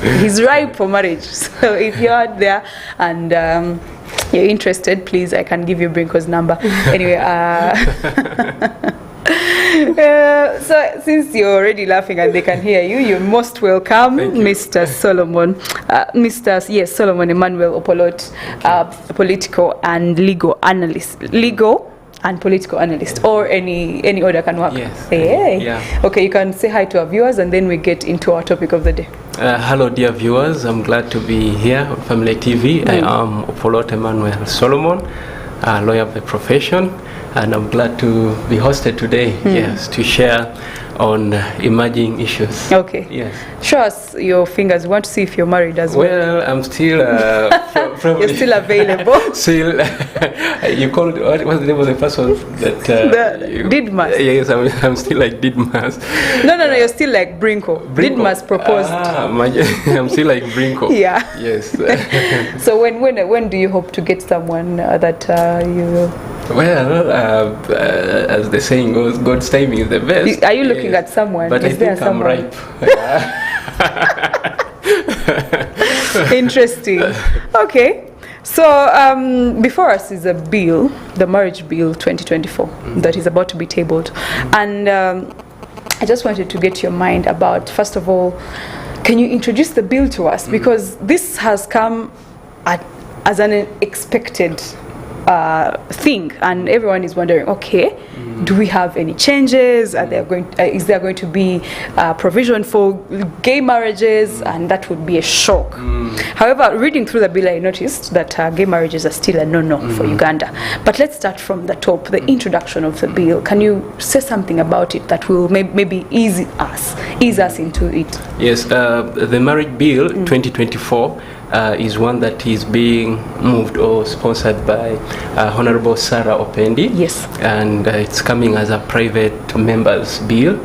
he's ripe for marriage. So if you're out there and you're interested, please, I can give you Brinko's number. Anyway, so since you're already laughing and they can hear you, you're most welcome, Mr. Solomon. Solomon Emmanuel Opolot, political and legal analyst. Legal and political analyst, or any order can work. Yes. Hey. Yeah. Okay, you can say hi to our viewers and then we get into our topic of the day. Hello dear viewers, I'm glad to be here on Family TV. I am Opolot Emmanuel Solomon, a lawyer by profession, and I'm glad to be hosted today, yes, to share on emerging issues. Okay. Yes. Show us your fingers. We want to see if you're married as well. Well, I'm still you're still available. Still, you called, what's the name of the person that Didmas. Yes, I'm still like Didmas. No, you're still like Brinko. Didmas proposed. I'm still like Brinko. Yeah. Yes. So when do you hope to get someone that you? Well, as the saying goes, God's timing is the best. Are you looking at someone? But is I think I'm ripe. Interesting. Okay. So before us is a bill, the marriage bill 2024, that is about to be tabled. And I just wanted to get your mind about, first of all, can you introduce the bill to us? Because this has come as an unexpected thing, and everyone is wondering, okay, do we have any changes? Is there going to be provision for gay marriages? And that would be a shock. However, reading through the bill, I noticed that gay marriages are still a no-no for Uganda. But let's start from the top, the introduction of the bill. Can you say something about it that will maybe ease us into it? Yes, the marriage bill 2024 is one that is being moved or sponsored by Honorable Sarah Opendi. Yes. And it's coming as a private members bill.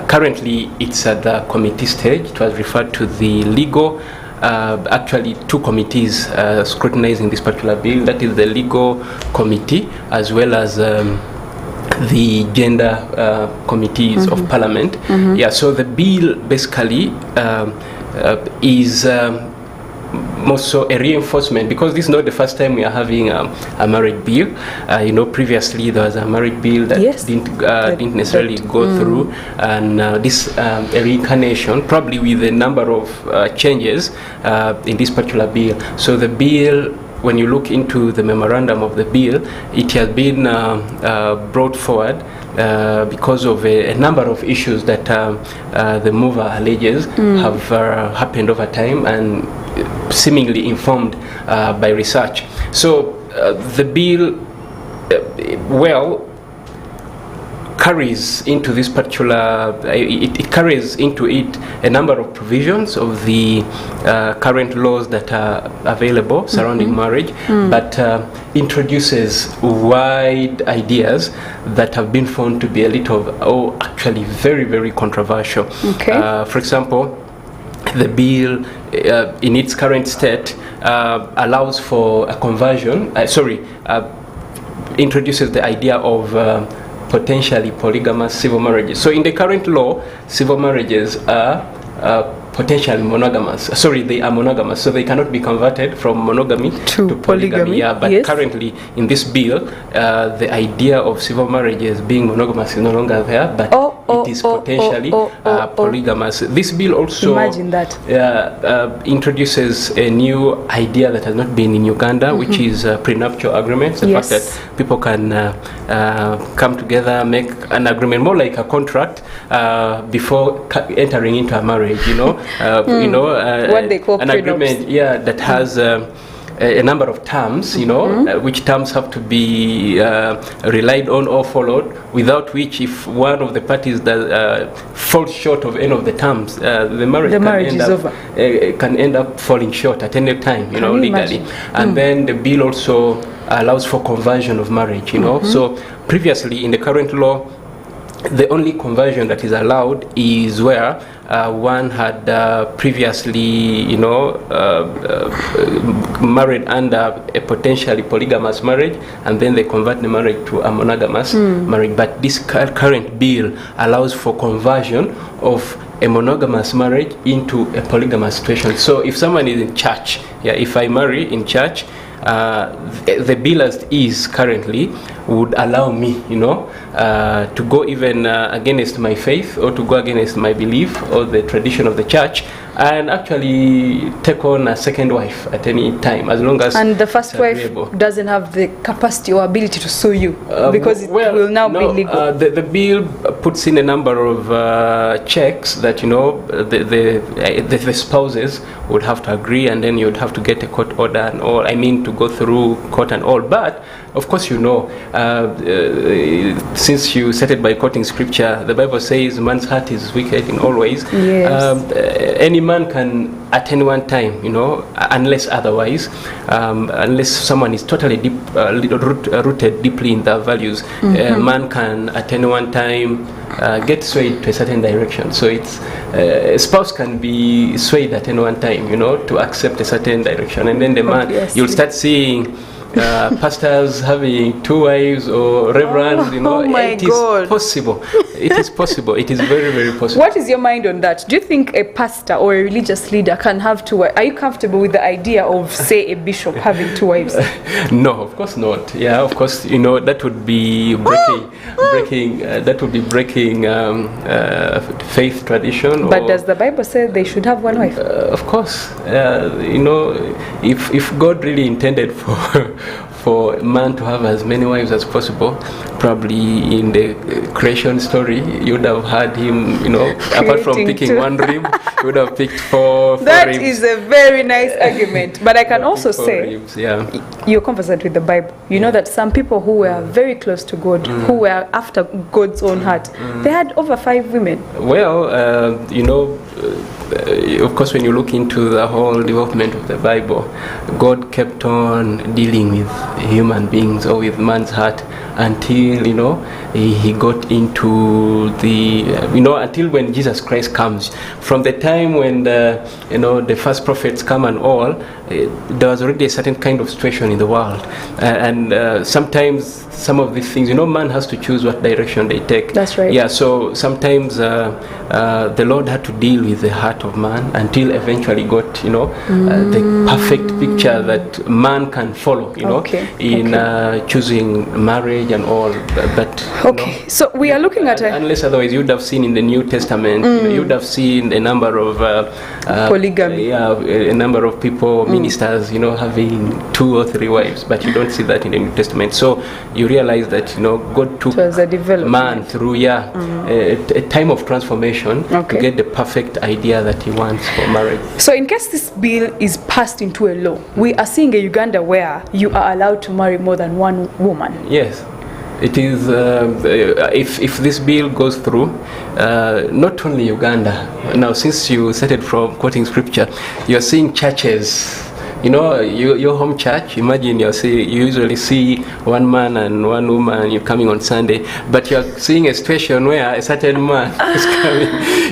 Currently, it's at the committee stage. It was referred to the legal, actually two committees scrutinizing this particular bill. That is the legal committee as well as the gender committees of parliament. Yeah, so the bill basically is more so a reinforcement, because this is not the first time we are having a marriage bill. Previously there was a marriage bill that didn't necessarily go through, and this a reincarnation, probably with a number of changes in this particular bill. So the bill, when you look into the memorandum of the bill, it has been brought forward because of a number of issues that the mover alleges have happened over time and seemingly informed by research. So the bill, carries into this particular, it carries into it a number of provisions of the current laws that are available surrounding marriage, but introduces wide ideas that have been found to be a little, actually very, very controversial. Okay. For example, the bill in its current state allows for a conversion, introduces the idea of potentially polygamous civil marriages. So in the current law, civil marriages are potentially monogamous. They are monogamous, so they cannot be converted from monogamy to polygamy. Yeah, but currently in this bill, the idea of civil marriages being monogamous is no longer there, but it is potentially polygamous. This bill also, imagine that, introduces a new idea that has not been in Uganda, which is prenuptial agreements. The fact that people can come together, make an agreement, more like a contract, before entering into a marriage. What they call an agreement, that has a number of terms, which terms have to be relied on or followed, without which, if one of the parties falls short of any of the terms, the marriage can end up falling short at any time, legally. And then the bill also allows for conversion of marriage, So previously in the current law, the only conversion that is allowed is where one had previously, married under a potentially polygamous marriage, and then they convert the marriage to a monogamous marriage. But this current bill allows for conversion of a monogamous marriage into a polygamous situation. So if someone is in church, if I marry in church, the bill as is currently would allow me, to go even against my faith, or to go against my belief or the tradition of the church, and actually take on a second wife at any time, as long as. And the first wife doesn't have the capacity or ability to sue you, because it will now be legal. The bill puts in a number of checks that the spouses would have to agree, and then you'd have to get a court order and all. I mean, to go through court and all. But of course, since you started by quoting scripture, the Bible says man's heart is wicked in all ways. Yes. Any man can at any one time, unless otherwise, unless someone is totally rooted deeply in their values, man can at any one time get swayed to a certain direction. So it's a spouse can be swayed at any one time, to accept a certain direction, and then the man, you'll start seeing pastors having 2 wives, or reverends, it is possible. It is possible. It is very, very possible. What is your mind on that? Do you think a pastor or a religious leader can have 2 wives? Are you comfortable with the idea of, say, a bishop having 2 wives? No, of course not. Yeah, of course, that would be breaking faith tradition. But does the Bible say they should have 1 wife? Of course. If God really intended for a man to have as many wives as possible, probably in the creation story, you would have had him, apart from picking 1 rib, you would have picked 4 That ribs. is a very nice argument. But I can also say, ribs, you're conversant with the Bible. You know that some people who were very close to God, who were after God's own heart, they had over 5 women. Well, of course, when you look into the whole development of the Bible, God kept on dealing with human beings, or with man's heart, until he got into the until when Jesus Christ comes. From the time when the first prophets come and all, there was already a certain kind of situation in the world, and sometimes some of these things, man has to choose what direction they take. That's right. Yeah, so sometimes the Lord had to deal with the heart of man until eventually got the perfect picture that man can follow, in choosing marriage and all. But so we are looking at unless otherwise, you would have seen in the New Testament, you would have seen a number of polygamy. A number of people, ministers, having 2 or 3 wives, but you don't see that in the New Testament. So you realize that God took man through a time of transformation to get the perfect idea that he wants for marriage. So in case this bill is passed into a law, we are seeing a Uganda where you are allowed to marry more than 1 woman. Yes. It is, if this bill goes through, not only Uganda. Now, since you started from quoting scripture, you're seeing churches, your home church. Imagine you usually see 1 man and 1 woman, you're coming on Sunday, but you're seeing a situation where a certain man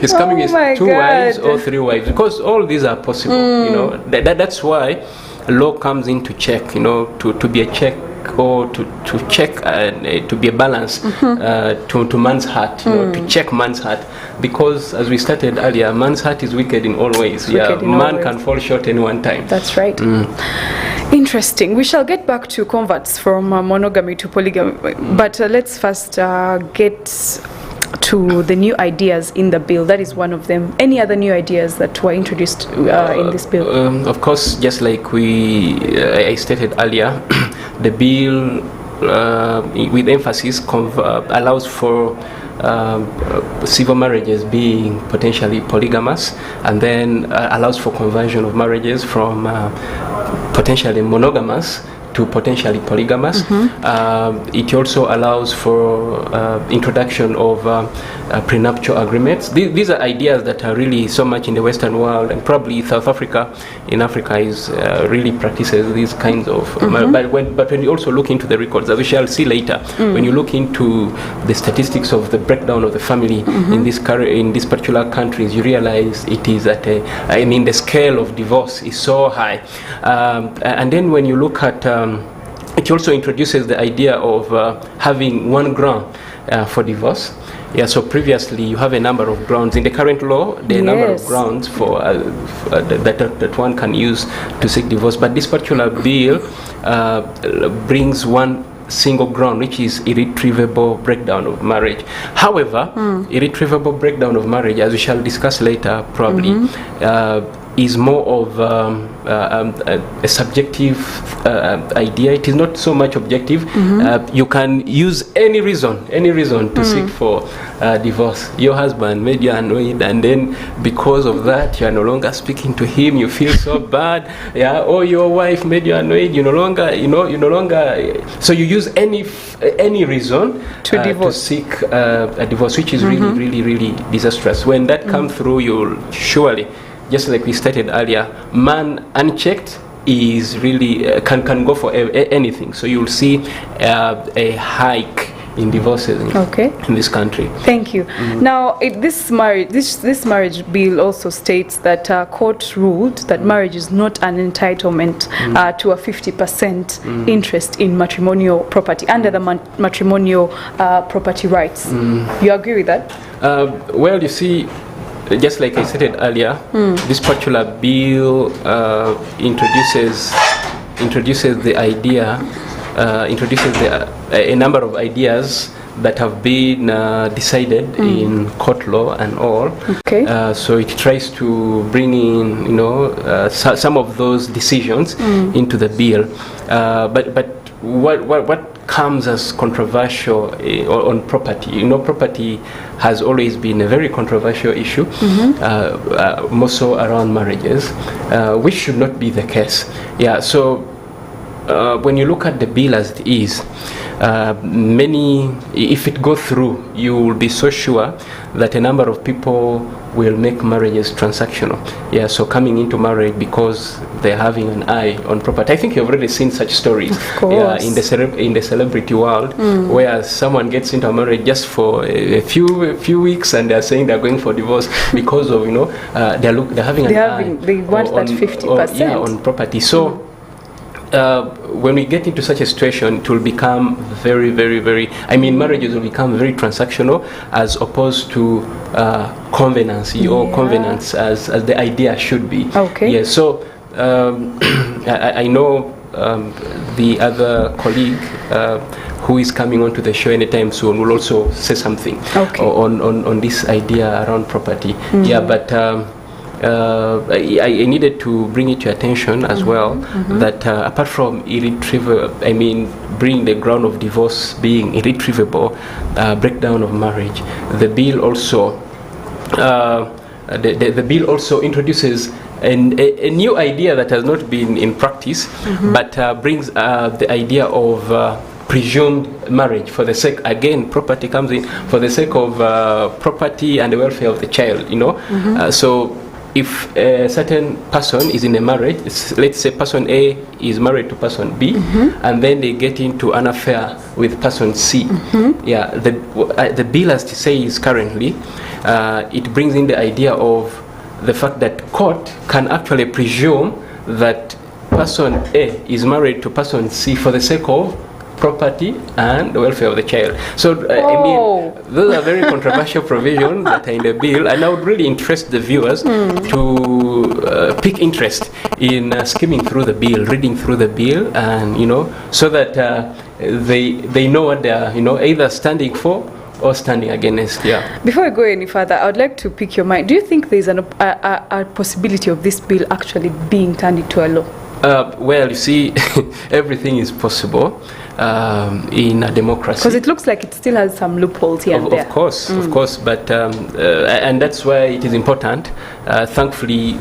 is coming with 2 wives or 3 wives, because all these are possible. That's why law comes in to check, to be a check, or to check and to be a balance to man's heart, to check man's heart, because as we started earlier, man's heart is wicked in all ways. Man can fall short any one time. That's right. Interesting. We shall get back to converts from monogamy to polygamy, but let's first get to the new ideas in the bill. That is one of them. Any other new ideas that were introduced in this bill? Of course, just like I stated earlier, the bill, with emphasis, allows for civil marriages being potentially polygamous, and then allows for conversion of marriages from potentially monogamous to potentially polygamous. It also allows for introduction of prenuptial agreements. These are ideas that are really so much in the Western world, and probably South Africa in Africa is really practices these kinds of. But when you also look into the records, as we shall see later, when you look into the statistics of the breakdown of the family in these particular countries, you realize it is at the scale of divorce is so high. And then when you look at it also introduces the idea of having one ground for divorce. Yeah, so previously you have a number of grounds. In the current law, there are a number of grounds for that one can use to seek divorce. But this particular bill brings one single ground, which is irretrievable breakdown of marriage. However, irretrievable breakdown of marriage, as we shall discuss later probably, is more of a subjective idea. It is not so much objective. You can use any reason to seek for divorce. Your husband made you annoyed, and then because of that you are no longer speaking to him, you feel so bad. Yeah, or your wife made you annoyed, you no longer so you use any reason to seek a divorce, which is really disastrous. When that comes through, you'll surely, just like we stated earlier, man unchecked is really can go for anything. So you'll see a hike in divorces in this country. Thank you. Now, this marriage bill also states that court ruled that marriage is not an entitlement to a 50% interest in matrimonial property under the matrimonial property rights. You agree with that? Well, you see, just like I stated earlier, this particular bill introduces the idea, a number of ideas that have been decided in court law and all. So it tries to bring in, some of those decisions into the bill. But what comes as controversial on property? Property has always been a very controversial issue, more so around marriages, which should not be the case. Yeah, so when you look at the bill as it is, if it goes through, you will be so sure that a number of people will make marriages transactional. Yeah, so coming into marriage because they're having an eye on property. I think you've already seen such stories. In the celebrity world, where someone gets into a marriage just for a few weeks, and they're saying they're going for divorce because of they're having an eye. They want that 50% on property. So. When we get into such a situation, it will become very, very, very, marriages will become very transactional as opposed to covenants as the idea should be. Yeah, so I know the other colleague who is coming onto the show anytime soon will also say something on this idea around property. Yeah, but I needed to bring it to your attention as well that apart from bringing the ground of divorce being irretrievable breakdown of marriage, the bill also the bill also introduces a new idea that has not been in practice, but brings the idea of presumed marriage for the sake, again, property comes in, for the sake of property and the welfare of the child, so if a certain person is in a marriage, let's say person A is married to person B, and then they get into an affair with person C. Yeah, the bill as to say is currently, it brings in the idea of the fact that court can actually presume that person A is married to person C for the sake of property and the welfare of the child. So those are very controversial provisions that are in the bill, and I would really interest the viewers to pick interest in skimming through the bill, reading through the bill, and so that they know what they are either standing for or standing against. Yeah. Before we go any further, I would like to pick your mind. Do you think there is a possibility of this bill actually being turned into a law? Well, you see, everything is possible in a democracy. Because it looks like it still has some loopholes here and there. Of course, but and that's why it is important. Thankfully,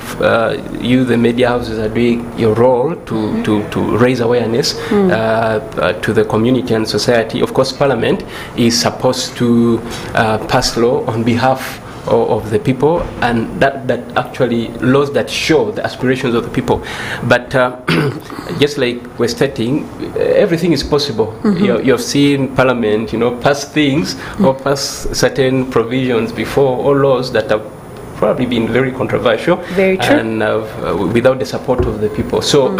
you, the media houses, are doing your role to raise awareness to the community and society. Of course, Parliament is supposed to pass law on behalf of the people, and that actually laws that show the aspirations of the people. But just like we're stating, everything is possible. You've seen Parliament, pass things or pass certain provisions before, or laws that have probably been very controversial. Very true. And without the support of the people. So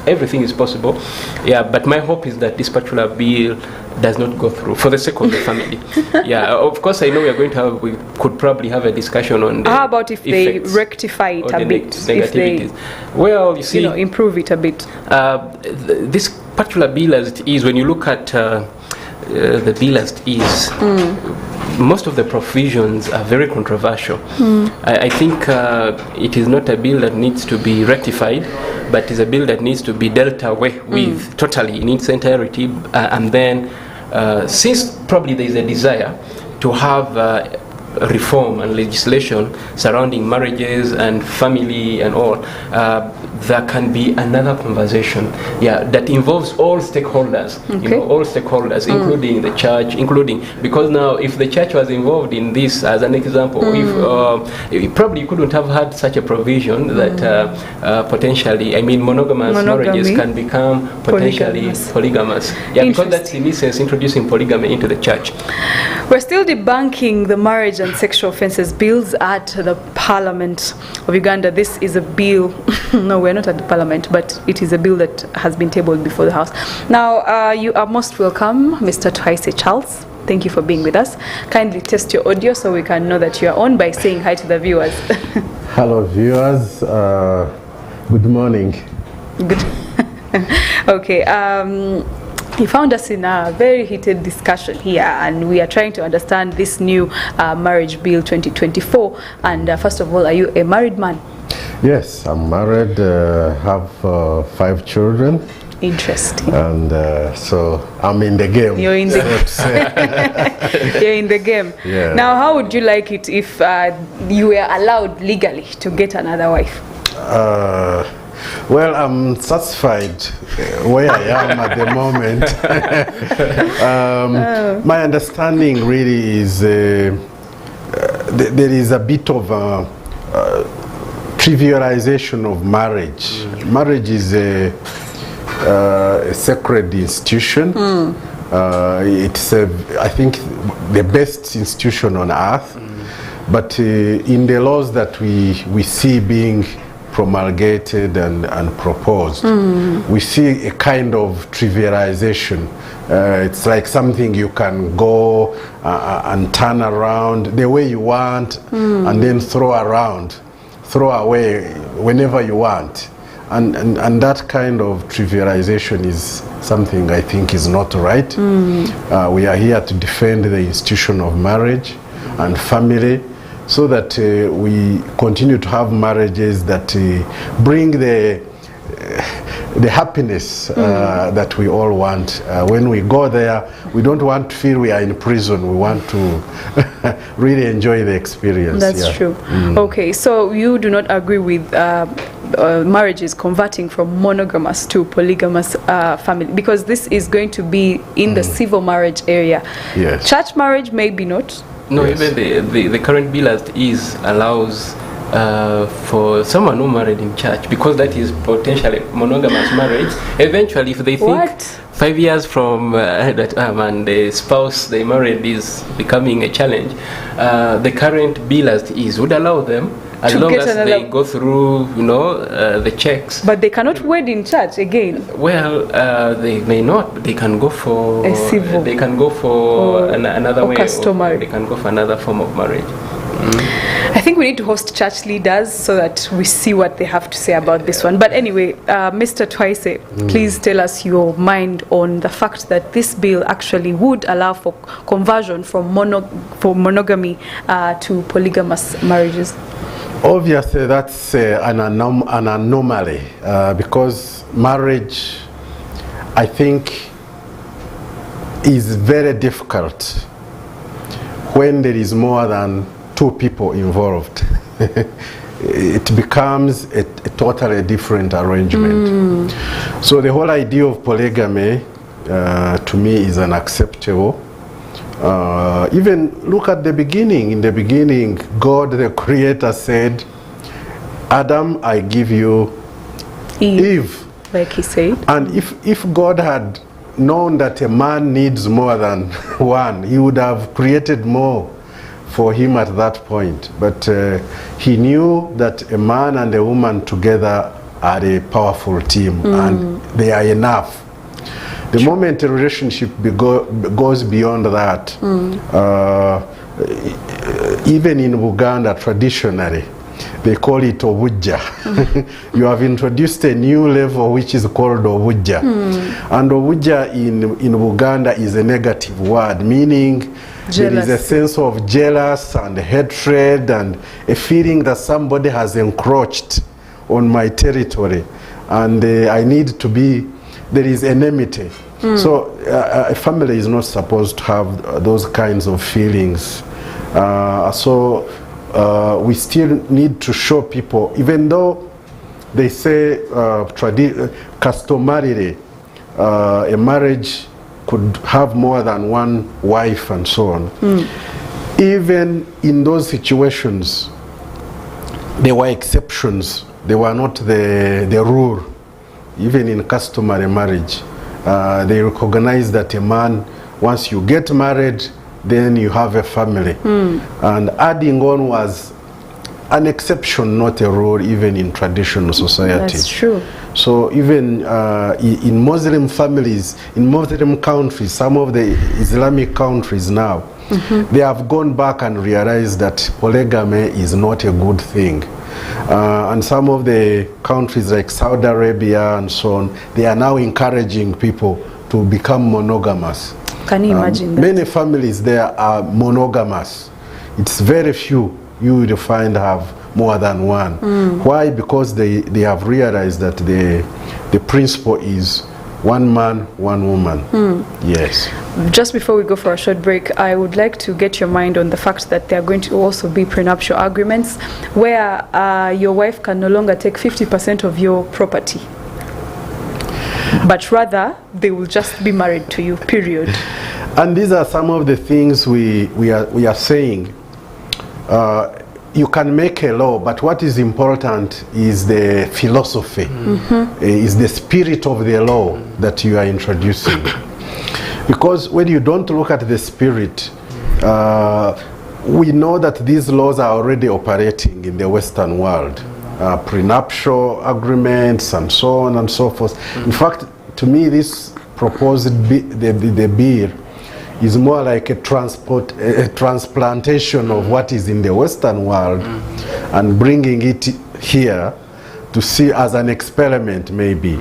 everything is possible. Yeah, but my hope is that this particular bill does not go through for the sake of the family. Yeah, of course, I know we could probably have a discussion on the How about if they rectify it a bit? If they, well, you see, improve it a bit. This particular bill as it is, when you look at the bill as it is, most of the provisions are very controversial. I think it is not a bill that needs to be rectified, but is a bill that needs to be dealt away with totally in its entirety. And then, since probably there is a desire to have reform and legislation surrounding marriages and family and all, there can be another conversation, that involves all stakeholders, all stakeholders, including the church, because now if the church was involved in this, as an example, if probably couldn't have had such a provision that potentially, monogamous marriages can become potentially polygamous. Because that's in essence introducing polygamy into the church. We're still debunking the marriage and sexual offences bills at the Parliament of Uganda. This is a bill, no, we're not at the Parliament, but it is a bill that has been tabled before the House. Now, you are most welcome, Mr. Twaise Charles. Thank you for being with us. Kindly test your audio so we can know that you are on by saying hi to the viewers. Hello, viewers. Good morning. Good. Okay. You found us in a very heated discussion here, and we are trying to understand this new marriage bill 2024. And first of all, are you a married man? Yes, I'm married, have 5 children. Interesting. And so I'm in the game. You're in the game. You're in the game. Yeah. Now, how would you like it if you were allowed legally to get another wife? Well, I'm satisfied where I am at the moment. My understanding really is there is a bit of trivialization of marriage. Marriage is a sacred institution. It's, I think, the best institution on earth. But in the laws that we see being promulgated and proposed, we see a kind of trivialization. It's like something you can go and turn around the way you want, and then throw away whenever you want. And that kind of trivialization is something I think is not right. We are here to defend the institution of marriage and family, so that we continue to have marriages that bring the happiness that we all want. When we go there, we don't want to feel we are in prison. We want to really enjoy the experience. That's true. Okay, so you do not agree with marriages converting from monogamous to polygamous family, because this is going to be in the civil marriage area. Yes. Church marriage, maybe not. No, Yes. Even the current bill as is allows for someone who married in church, because that is potentially monogamous marriage. Eventually, if they think 5 years from that and the spouse they married is becoming a challenge, the current bill as is would allow them, as long as they go through, the checks. But they cannot wed in church again. Well, they may not. They can go for a civil. They can go for another way. Customary. They can go for another form of marriage. I think we need to host church leaders so that we see what they have to say about this one. But anyway, Mr. Twaise, please tell us your mind on the fact that this bill actually would allow for conversion from monogamy to polygamous marriages. Obviously, that's an anomaly because marriage, I think, is very difficult when there is more than two people involved. It becomes a totally different arrangement. So the whole idea of polygamy to me is unacceptable. Even look at the beginning. In the beginning, God the Creator said, Adam, I give you Eve. Like he said. And if God had known that a man needs more than one, he would have created more for him at that point. But he knew that a man and a woman together are a powerful team and they are enough. The moment a relationship goes beyond that, even in Uganda traditionally, they call it obuja. You have introduced a new level which is called obuja. And obuja in Uganda is a negative word, meaning there is a sense of jealous and hatred and a feeling that somebody has encroached on my territory and I need to be, there is enmity. So a family is not supposed to have those kinds of feelings. We still need to show people, even though they say customarily a marriage could have more than one wife and so on. Even in those situations, there were exceptions. They were not the rule. Even in customary marriage, they recognize that a man, once you get married, then you have a family. And adding on was an exception, not a rule, even in traditional society. That's true. So even in Muslim families, in Muslim countries, some of the Islamic countries now, they have gone back and realized that polygamy is not a good thing. And some of the countries like Saudi Arabia and so on, they are now encouraging people to become monogamous. Can you imagine that? Many families there are monogamous. It's very few you will find have more than one. Why? Because they have realized that the principle is one man, one woman. Yes. Just before we go for a short break, I would like to get your mind on the fact that there are going to also be prenuptial agreements where your wife can no longer take 50% of your property, but rather they will just be married to you, period. And these are some of the things we are saying. You can make a law, but what is important is the philosophy, is the spirit of the law that you are introducing. Because when you don't look at the spirit, we know that these laws are already operating in the Western world. Prenuptial agreements and so on and so forth. In fact, to me, this proposed the bill is more like a transplantation of what is in the Western world and bringing it here to see as an experiment maybe.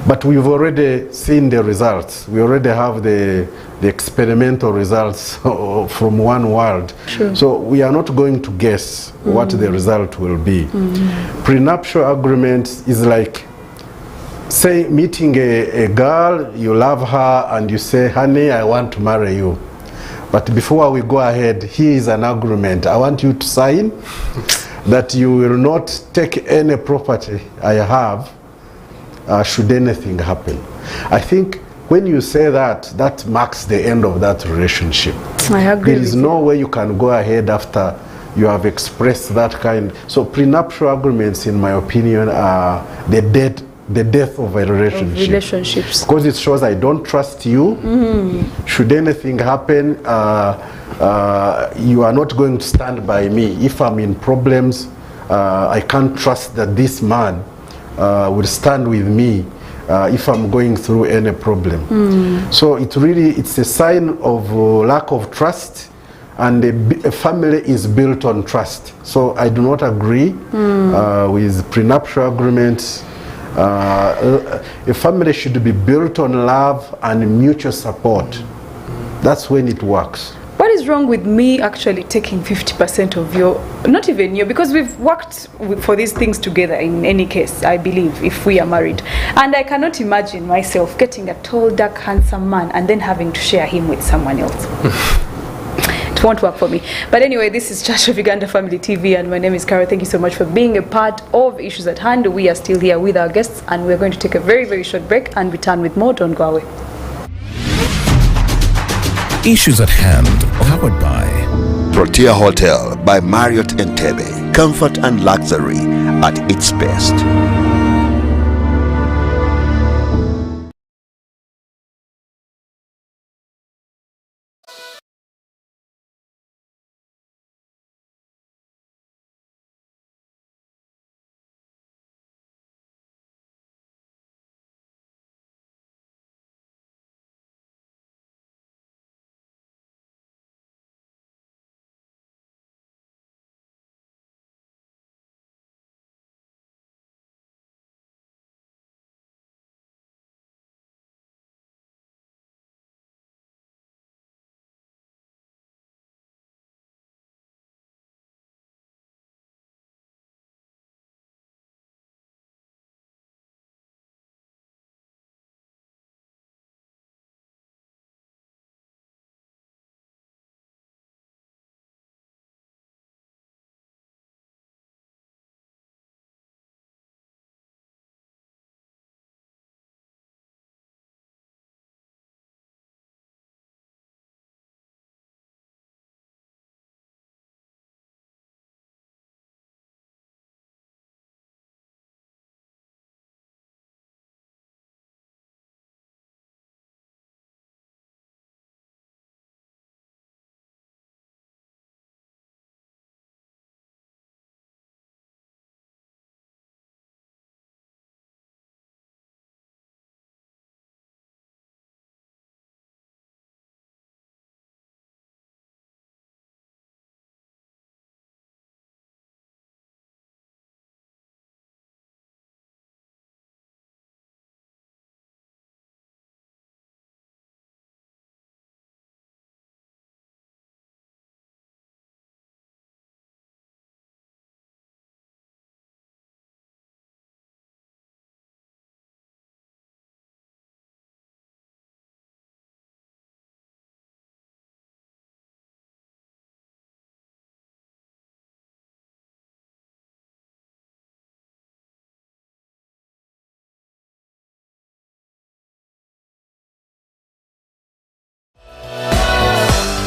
But we've already seen the results. We already have the experimental results from one world. Sure. So we are not going to guess what the result will be. Prenuptial agreement is like, say, meeting a girl, you love her, and you say, honey, I want to marry you. But before we go ahead, here is an agreement. I want you to sign that you will not take any property I have should anything happen. I think when you say that, that marks the end of that relationship. I agree. There is no way you can go ahead after you have expressed that kind. So prenuptial agreements, in my opinion, are the death of a relationship. Of relationships. Because it shows I don't trust you. Should anything happen, you are not going to stand by me. If I'm in problems, I can't trust that this man will stand with me if I'm going through any problem. So it's a sign of lack of trust, and a family is built on trust. So I do not agree with prenuptial agreements. A family should be built on love and mutual support. That's when it works. what is wrong with me actually taking 50% of your, not even you, because we've worked for these things together in any case, I believe, if we are married. And I cannot imagine myself getting a tall, dark, handsome man and then having to share him with someone else. It won't work for me. But anyway, this is Church of Uganda Family TV, and my name is Carol. Thank you so much for being a part of Issues at Hand. We are still here with our guests, and we're going to take a very, very short break and return with more. Don't go away. Issues at Hand, powered by Protea Hotel by Marriott Entebbe. Comfort and luxury at its best.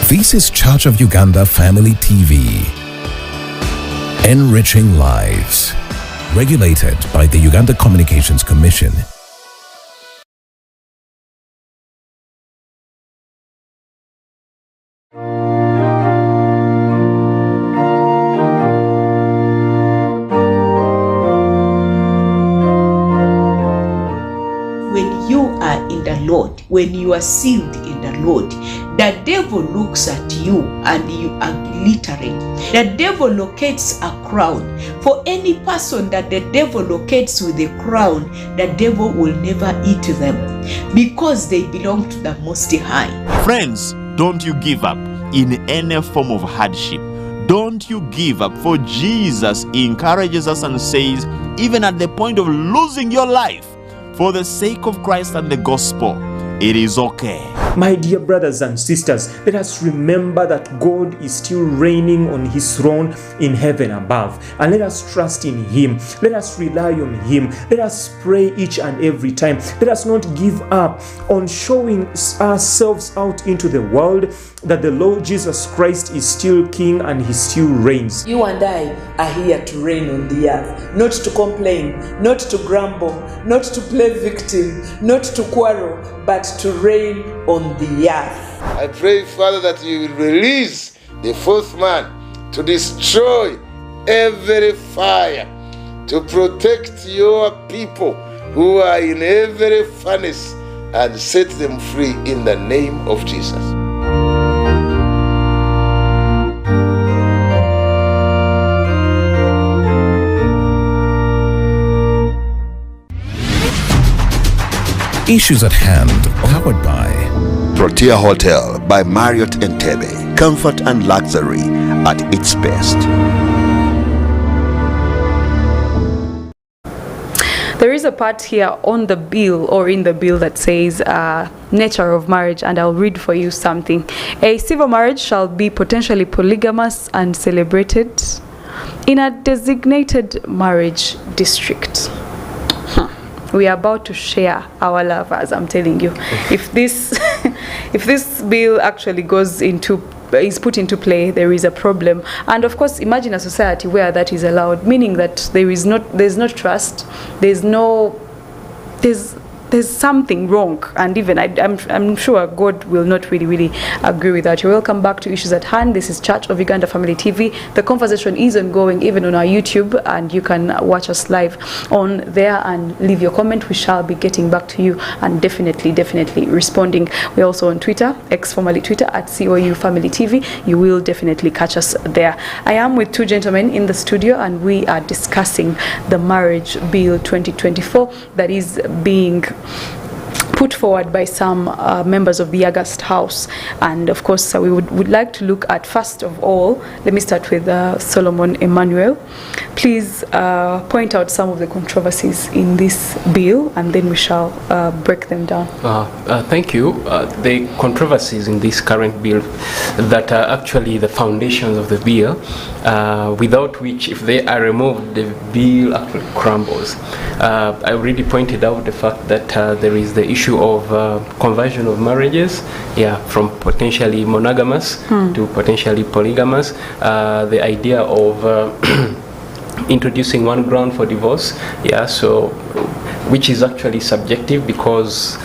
This is Church of Uganda Family TV. Enriching lives. Regulated by the Uganda Communications Commission. When you are in the Lord, when you are sealed in the Lord, the devil looks at you and you are glittering. The devil locates a crown. For any person that the devil locates with a crown, the devil will never eat them because they belong to the Most High. Friends, don't you give up in any form of hardship. Don't you give up, for Jesus encourages us and says, even at the point of losing your life, for the sake of Christ and the gospel, it is okay. My dear brothers and sisters, let us remember that God is still reigning on his throne in heaven above. And let us trust in him. Let us rely on him. Let us pray each and every time. Let us not give up on showing ourselves out into the world that the Lord Jesus Christ is still King and he still reigns. You and I are here to reign on the earth, not to complain, not to grumble, not to play victim, not to quarrel, but to reign on the earth. I pray, Father, that you will release the fourth man to destroy every fire, to protect your people who are in every furnace and set them free in the name of Jesus. Issues at Hand, powered by Protea Hotel by Marriott Entebbe. comfort and luxury at its best. There is a part here on the bill or in the bill that says nature of marriage, and I'll read for you something. A civil marriage shall be potentially polygamous and celebrated in a designated marriage district. We are about to share our love, as I'm telling you. If this if this bill actually is put into play, there is a problem. And of course, imagine a society where that is allowed, meaning that there's no trust, there's something wrong, and even I'm sure God will not really agree with that. You're welcome back to Issues at Hand. This is Church of Uganda Family TV. The conversation is ongoing even on our YouTube, and you can watch us live on there and leave your comment. We shall be getting back to you and definitely responding. We're also on Twitter, X formerly Twitter, at COU Family TV. You will definitely catch us there. I am with two gentlemen in the studio, and we are discussing the Marriage Bill 2024 that is being put forward by some members of the August House. And of course, we would like to look at, first of all, let me start with Solomon Emmanuel. Please point out some of the controversies in this bill, and then we shall break them down. Thank you. The controversies in this current bill that are actually the foundations of the bill, without which, if they are removed, the bill actually crumbles. I already pointed out the fact that there is the issue of conversion of marriages, from potentially monogamous to potentially polygamous. The idea of introducing one ground for divorce, which is actually subjective, because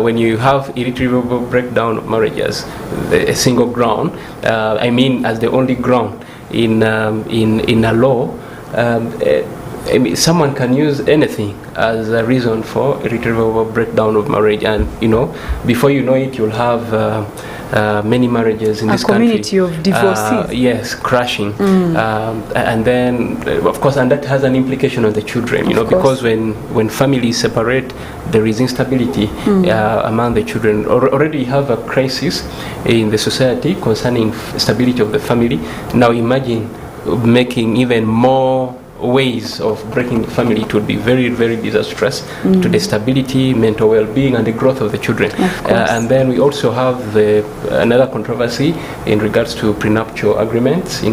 when you have irretrievable breakdown of marriages, a single ground, as the only ground in a law, someone can use anything as a reason for irretrievable breakdown of marriage, and before you know it, you'll have many marriages in this country. A community of divorcees. Yes, crashing. And then, of course, and that has an implication on the children, because when families separate, there is instability among the children. Already you have a crisis in the society concerning stability of the family. Now imagine making even more ways of breaking the family. It would be very disastrous to the stability, mental well-being, and the growth of the children. And then we also have another controversy in regards to prenuptial agreements,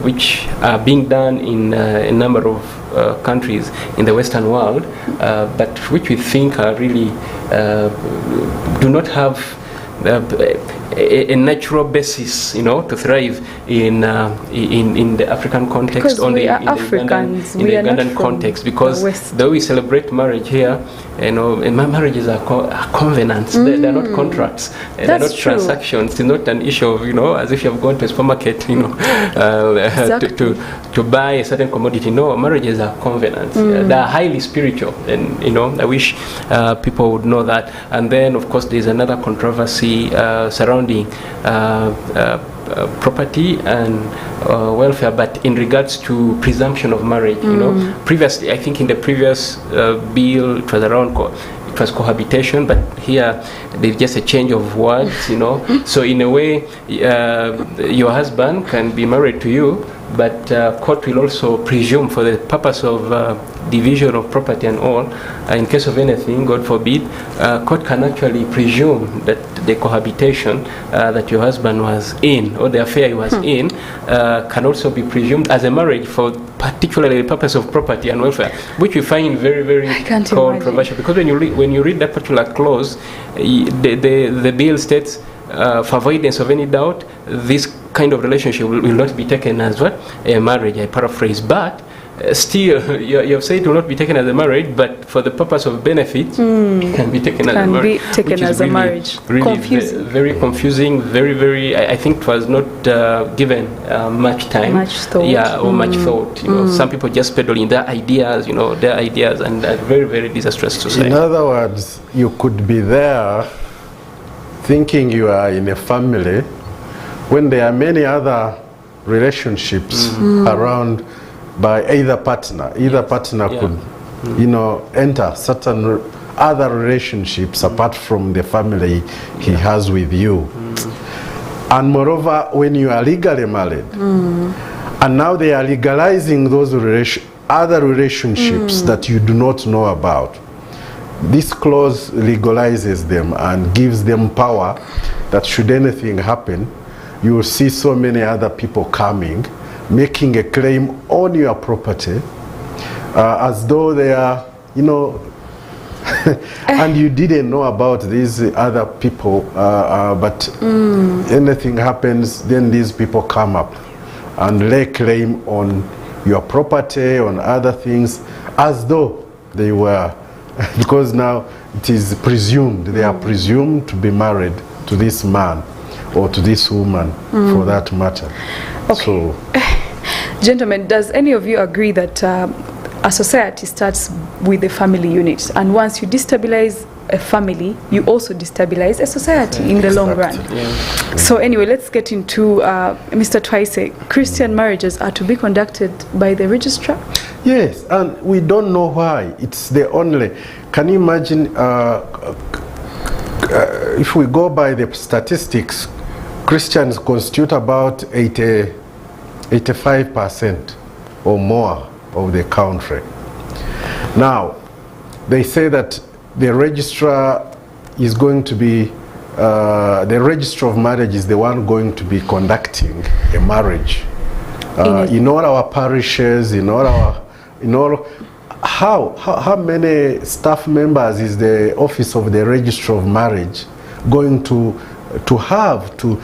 which are being done in a number of countries in the Western world, but which we think are really do not have a natural basis, to thrive in the African context, because we are Africans, in the Ugandan context, because the way we celebrate marriage here, marriages are covenants. They're not contracts. They're not transactions. It's not an issue of, as if you have gone to a supermarket, to buy a certain commodity. No, marriages are covenants. They are highly spiritual, and I wish people would know that. And then, of course, there's another controversy surrounding property and welfare, but in regards to presumption of marriage. Previously, I think in the previous bill, it was cohabitation, but here there's just a change of words. So in a way, your husband can be married to you, but court will also presume, for the purpose of division of property and all, in case of anything, God forbid, court can actually presume that the cohabitation that your husband was in, or the affair he was in, can also be presumed as a marriage for particularly the purpose of property and welfare, which we find very controversial. Because when you read that particular clause, the bill states, for avoidance of any doubt, this kind of relationship will not be taken as what? A marriage, I paraphrase. But still, you have said it will not be taken as a marriage, but for the purpose of benefit, it can be taken as a marriage. Can be taken as a marriage. Really confusing. Very confusing, very, I think it was not given much time. Much thought. Or much thought. Some people just peddling their ideas, and very disastrous to say. In other words, you could be there thinking you are in a family when there are many other relationships around by either partner. Either partner could, enter certain other relationships apart from the family he has with you. And moreover, when you are legally married, and now they are legalizing those other relationships that you do not know about. This clause legalizes them and gives them power that should anything happen, you will see so many other people coming, making a claim on your property, as though they are, you know, and you didn't know about these other people, but anything happens, then these people come up and lay claim on your property, on other things, as though they were, because now it is presumed, they are presumed to be married to this man or to this woman, for that matter. Okay. So, gentlemen, does any of you agree that a society starts with the family unit, and once you destabilize a family, you also destabilize a society in the long run? Yeah. So anyway, let's get into Mr. Twice. Christian marriages are to be conducted by the registrar? yes, and we don't know why. It's the only, can you imagine, if we go by the statistics, Christians constitute about 85% or more of the country. Now, they say that the registrar is going to be, the registrar of marriage is the one going to be conducting a marriage. In all our parishes, in all how many staff members is the office of the registrar of marriage going to have to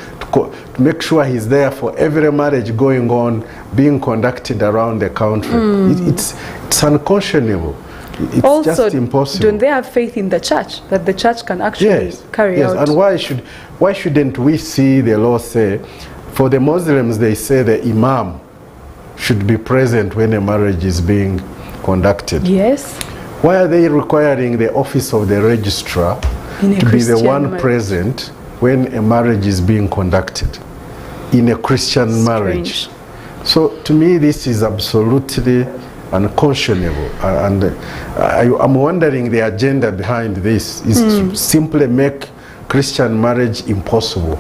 make sure he's there for every marriage going on, being conducted around the country? It's unconscionable. It's Also, just impossible. don't they have faith in the church, that the church can actually carry out? And why shouldn't we see the law say, for the Muslims, they say the imam should be present when a marriage is being conducted. Yes. Why are they requiring the office of the registrar to be the Christian one marriage. present when a marriage is being conducted in a Christian marriage? So to me, this is absolutely unconscionable, and I'm wondering the agenda behind this is to simply make Christian marriage impossible.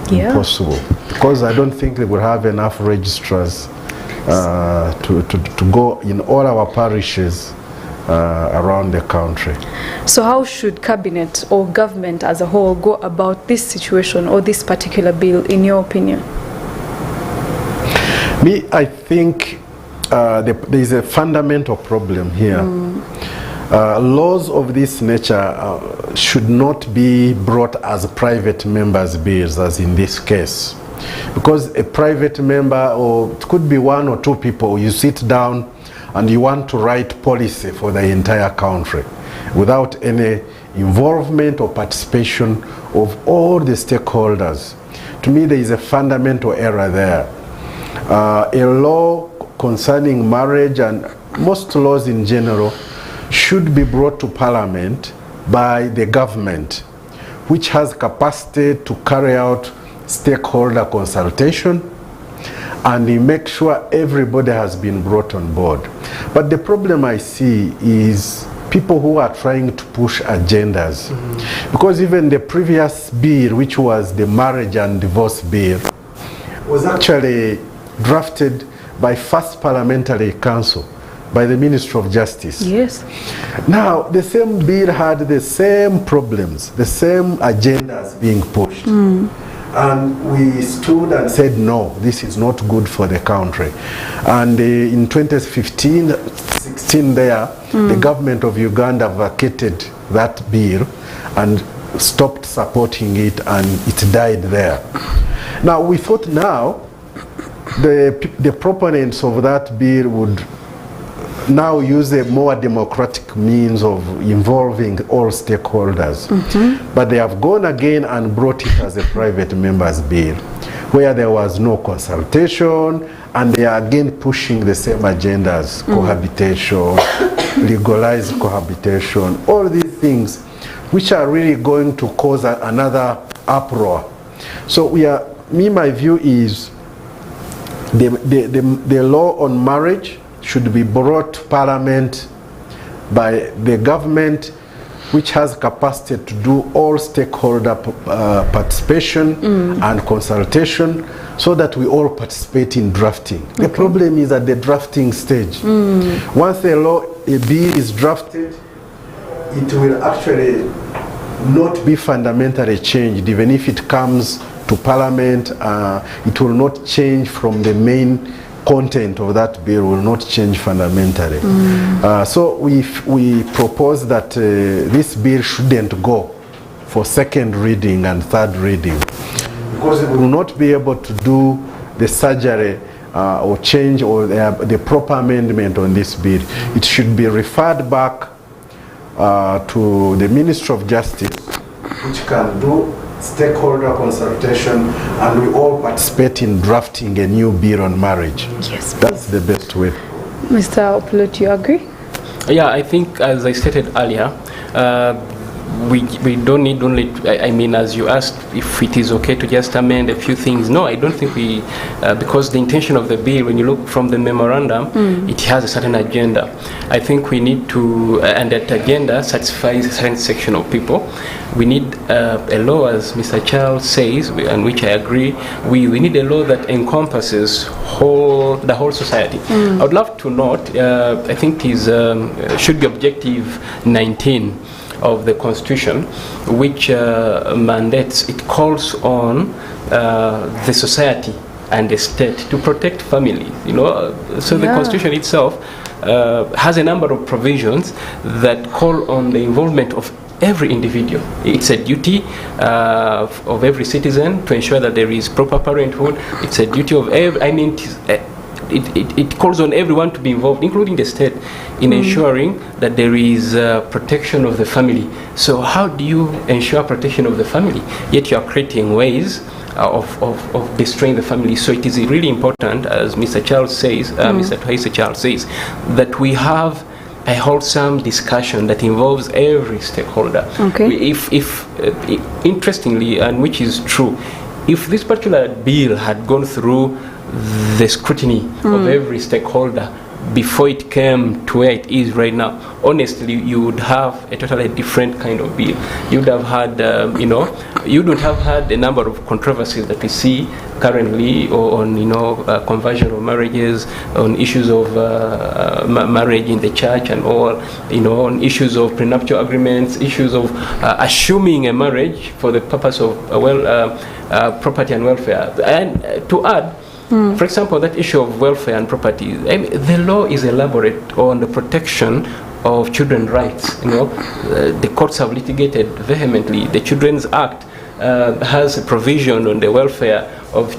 Yeah. Impossible, because I don't think they will have enough registrars to go in all our parishes around the country. So how should cabinet or government as a whole go about this situation or this particular bill, in your opinion? I think there is a fundamental problem here. Laws of this nature should not be brought as private members' bills, as in this case. Because a private member, or it could be one or two people, you sit down and you want to write policy for the entire country without any involvement or participation of all the stakeholders. To me, there is a fundamental error there. A law concerning marriage and most laws in general should be brought to Parliament by the government, which has capacity to carry out stakeholder consultation and make sure everybody has been brought on board. But the problem I see is people who are trying to push agendas. Because even the previous bill, which was the marriage and divorce bill, was actually drafted by First Parliamentary Council, by the Ministry of Justice. Yes. Now, the same bill had the same problems, the same agendas being pushed. And we stood and said, no, this is not good for the country. And in 2015-16 there, the government of Uganda vacated that bill and stopped supporting it, and it died there. Now, we thought now the proponents of that bill would now use a more democratic means of involving all stakeholders. But they have gone again and brought it as a private member's bill, where there was no consultation, and they are again pushing the same agendas, cohabitation, legalized cohabitation, all these things, which are really going to cause another uproar. So my view is the law on marriage should be brought to Parliament by the government which has capacity to do all stakeholder participation and consultation, so that we all participate in drafting. The problem is at the drafting stage. Once a bill is drafted, it will actually not be fundamentally changed. Even if it comes to Parliament, it will not change from the main content of that bill, will not change fundamentally. So we propose that this bill shouldn't go for second reading and third reading, because we will not be able to do the surgery or change or the proper amendment on this bill. It should be referred back to the Ministry of Justice, which can do stakeholder consultation, and we all participate in drafting a new bill on marriage. Yes, that's the best way. Mr. Opolo, do you agree? Yeah, I think, as I stated earlier, we don't need only, I mean, as you asked, if it is okay to just amend a few things. No, I don't think we, because the intention of the bill, when you look from the memorandum, it has a certain agenda. I think we need to, and that agenda satisfies a certain section of people. We need a law, as Mr. Charles says, and which I agree, we need a law that encompasses the whole society. I would love to note, I think it is, should be objective 19 of the Constitution, which mandates, it calls on the society and the state to protect families. So the Constitution itself has a number of provisions that call on the involvement of every individual. It's a duty of every citizen to ensure that there is proper parenthood. It's a duty of every, I mean, it calls on everyone to be involved, including the state, in ensuring that there is protection of the family. So how do you ensure protection of the family? Yet you are creating ways of destroying the family. So it is really important, as Mr. Charles says, Mr. Twaisa Charles says, that we have a wholesome discussion that involves every stakeholder. If interestingly, and which is true, if this particular bill had gone through the scrutiny of every stakeholder before it came to where it is right now, honestly, you would have a totally different kind of bill. You would have had, you would have had a number of controversies that we see currently on, conversion of marriages, on issues of marriage in the church and all, on issues of prenuptial agreements, issues of assuming a marriage for the purpose of property and welfare. And to add, for example, that issue of welfare and property, the law is elaborate on the protection of children's rights. The courts have litigated vehemently. The Children's Act has a provision on the welfare of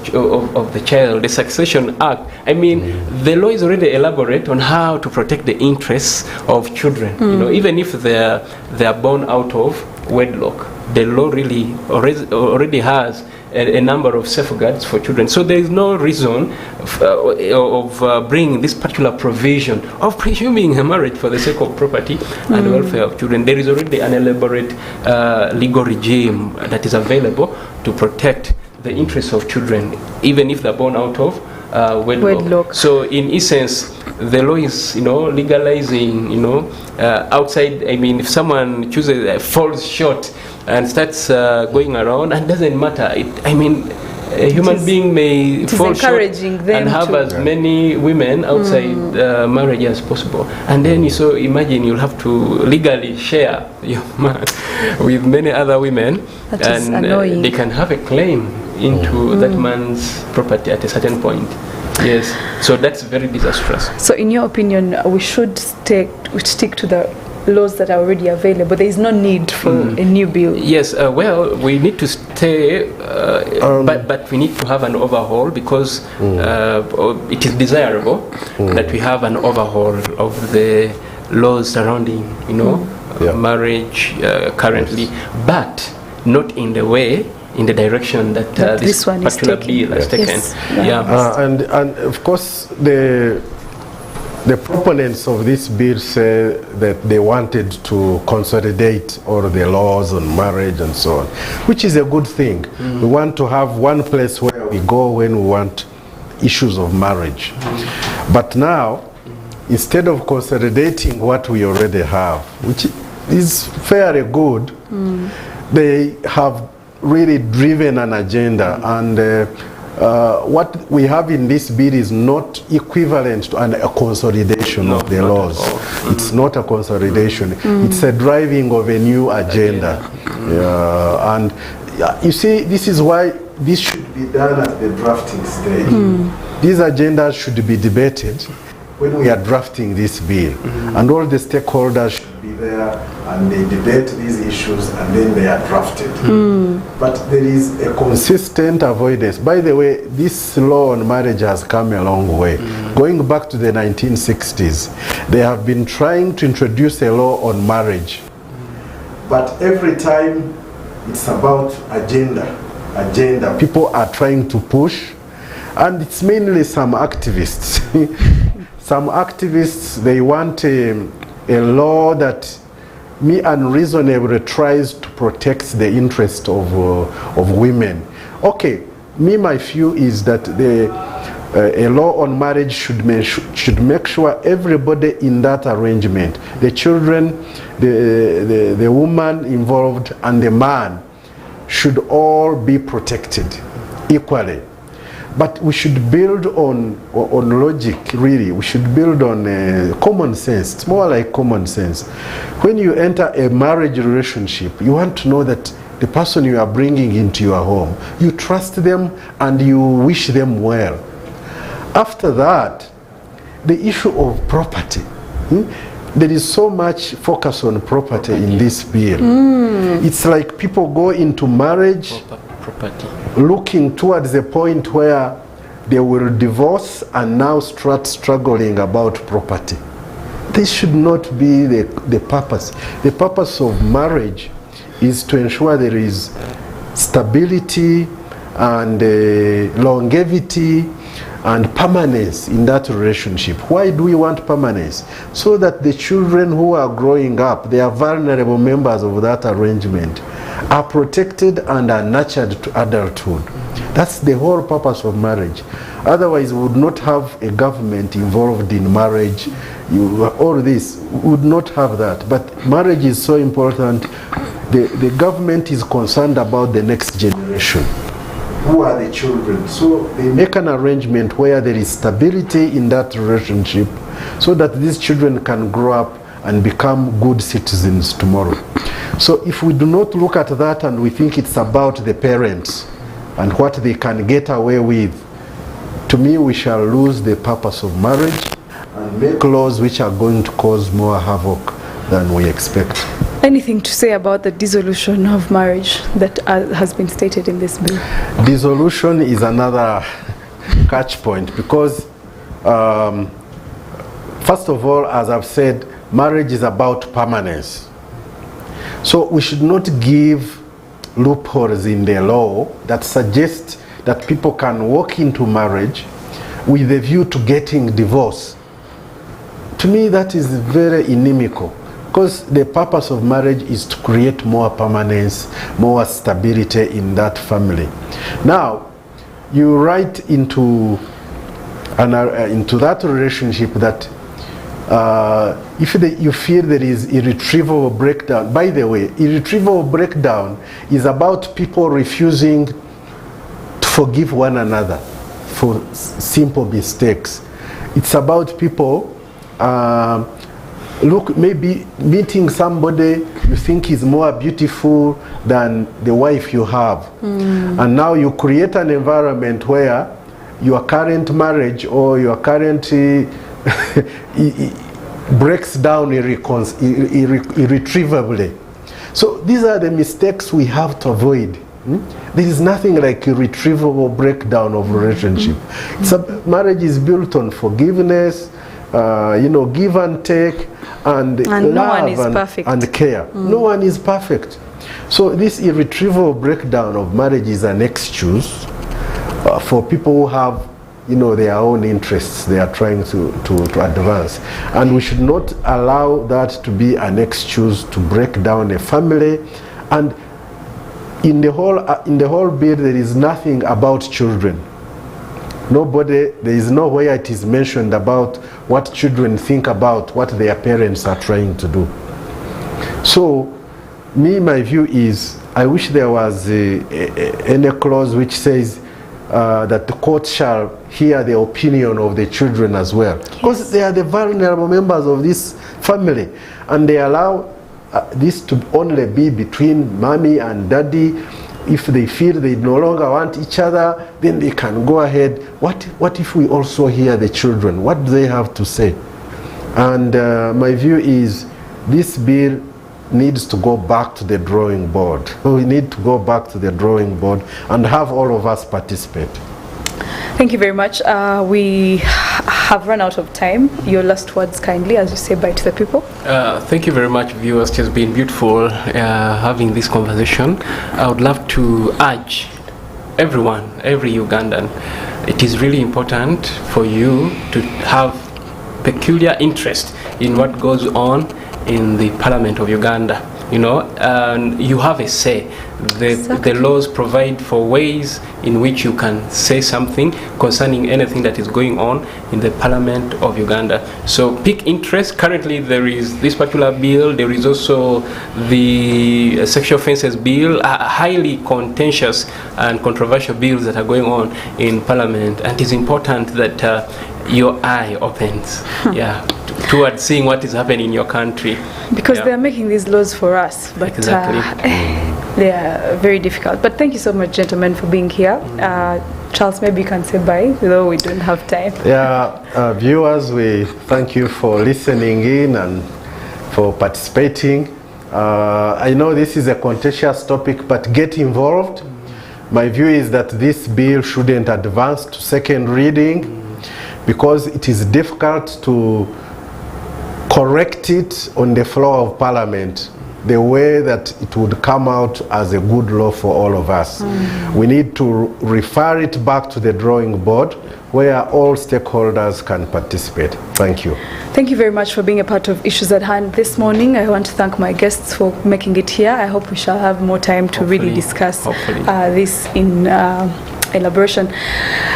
the child. The Succession Act. I mean, the law is already elaborate on how to protect the interests of children. Even if they are born out of wedlock, the law really already has a number of safeguards for children. So there is no reason of bringing this particular provision of presuming a marriage for the sake of property and welfare of children. There is already an elaborate legal regime that is available to protect the interests of children, even if they're born out of wedlock. So in essence, the law is, legalizing, outside. I mean, if someone falls short and starts going around, and doesn't matter. A human being may fall short and have as many women outside marriage as possible. And then so imagine you'll have to legally share your man with many other women, and they can have a claim into that man's property at a certain point. Yes, so that's very disastrous. So in your opinion, we should stick to the laws that are already available. There is no need for a new bill. Yes, well, we need to stay, but we need to have an overhaul, because it is desirable that we have an overhaul of the laws surrounding, marriage currently, but not in the direction that this particular bill has taken. Yes. And of course, the proponents of this bill say that they wanted to consolidate all the laws on marriage and so on, which is a good thing. We want to have one place where we go when we want issues of marriage. But now, instead of consolidating what we already have, which is fairly good. They have really driven an agenda, and what we have in this bill is not equivalent to a consolidation of the laws. It's not a consolidation. It's a driving of a new agenda. And you see, this is why this should be done at the drafting stage. These agendas should be debated when we are drafting this bill, and all the stakeholders should be there, and they debate these issues, and then they are drafted. But there is a consistent avoidance. By the way, this law on marriage has come a long way. Going back to the 1960s, they have been trying to introduce a law on marriage, but every time it's about agenda. People are trying to push, and it's mainly some activists. Some activists, they want a law that unreasonably tries to protect the interest of women. Okay, my view is that a law on marriage should make sure everybody in that arrangement, the children, the woman involved, and the man, should all be protected equally. But we should build on logic, really. We should build on common sense. It's more like common sense. When you enter a marriage relationship, you want to know that the person you are bringing into your home, you trust them and you wish them well. After that, the issue of property. There is so much focus on property in this bill. It's like people go into marriage looking towards the point where they will divorce and now start struggling about property. This should not be the purpose. The purpose of marriage is to ensure there is stability and longevity and permanence in that relationship. Why do we want permanence? So that the children who are growing up, they are vulnerable members of that arrangement, are protected and are nurtured to adulthood. That's the whole purpose of marriage. Otherwise, we would not have a government involved in marriage. All this, we would not have that. But marriage is so important. The government is concerned about the next generation. Who are the children? So they make an arrangement where there is stability in that relationship, so that these children can grow up and become good citizens tomorrow. So if we do not look at that and we think it's about the parents and what they can get away with, to me we shall lose the purpose of marriage and make laws which are going to cause more havoc than we expect. Anything to say about the dissolution of marriage that has been stated in this bill? Dissolution is another catch point because, first of all, as I've said, marriage is about permanence. So we should not give loopholes in the law that suggest that people can walk into marriage with a view to getting divorce. To me, that is very inimical. Because the purpose of marriage is to create more permanence, more stability in that family. Now, you write into that relationship that if you feel there is irretrievable breakdown. By the way, irretrievable breakdown is about people refusing to forgive one another for simple mistakes. It's about people maybe meeting somebody you think is more beautiful than the wife you have. And now you create an environment where your current marriage or your current breaks down irretrievably. So these are the mistakes we have to avoid. There is nothing like irretrievable breakdown of relationship. Marriage is built on forgiveness, give and take, and love no one is perfect. And care. No one is perfect. So this irretrievable breakdown of marriage is an excuse for people who have their own interests they are trying to advance. And we should not allow that to be an excuse to break down a family. And in the whole bill, there is nothing about children. There is nowhere it is mentioned about what children think about what their parents are trying to do. So, my view is, I wish there was any clause which says that the court shall hear the opinion of the children as well. Because they are the vulnerable members of this family, and they allow this to only be between mommy and daddy. If they feel they no longer want each other, then they can go ahead. What if we also hear the children? What do they have to say? And my view is, this bill needs to go back to the drawing board. We need to go back to the drawing board and have all of us participate. Thank you very much. We have run out of time. Your last words, kindly, as you say bye to the people. Thank you very much, viewers. It's been beautiful having this conversation. I would love to urge everyone, every Ugandan, it is really important for you to have peculiar interest in what goes on in the Parliament of Uganda. You know, and you have a say. The laws provide for ways in which you can say something concerning anything that is going on in the Parliament of Uganda. So pick interest. Currently there is this particular bill. There is also the sexual offences bill, highly contentious and controversial bills that are going on in Parliament. And it is important that your eye opens towards seeing what is happening in your country. Because they are making these laws for us, but they are very difficult. But thank you so much, gentlemen, for being here. Charles, maybe you can say bye, though we don't have time. Viewers, we thank you for listening in and for participating. I know this is a contentious topic, but get involved. My view is that this bill shouldn't advance to second reading because it is difficult to correct it on the floor of Parliament the way that it would come out as a good law for all of us. We need to refer it back to the drawing board where all stakeholders can participate. Thank you. Thank you very much for being a part of Issues at Hand this morning. I want to thank my guests for making it here. I hope we shall have more time to really discuss this in elaboration.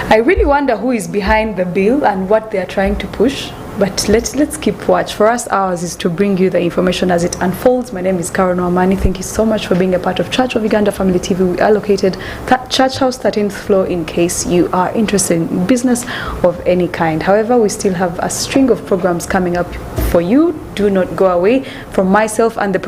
I really wonder who is behind the bill and what they are trying to push. But let's keep watch. For us, ours is to bring you the information as it unfolds. My name is Karen Wamani. Thank you so much for being a part of Church of Uganda Family TV. We are located at Church House 13th floor in case you are interested in business of any kind. However, we still have a string of programs coming up for you. Do not go away. From myself and the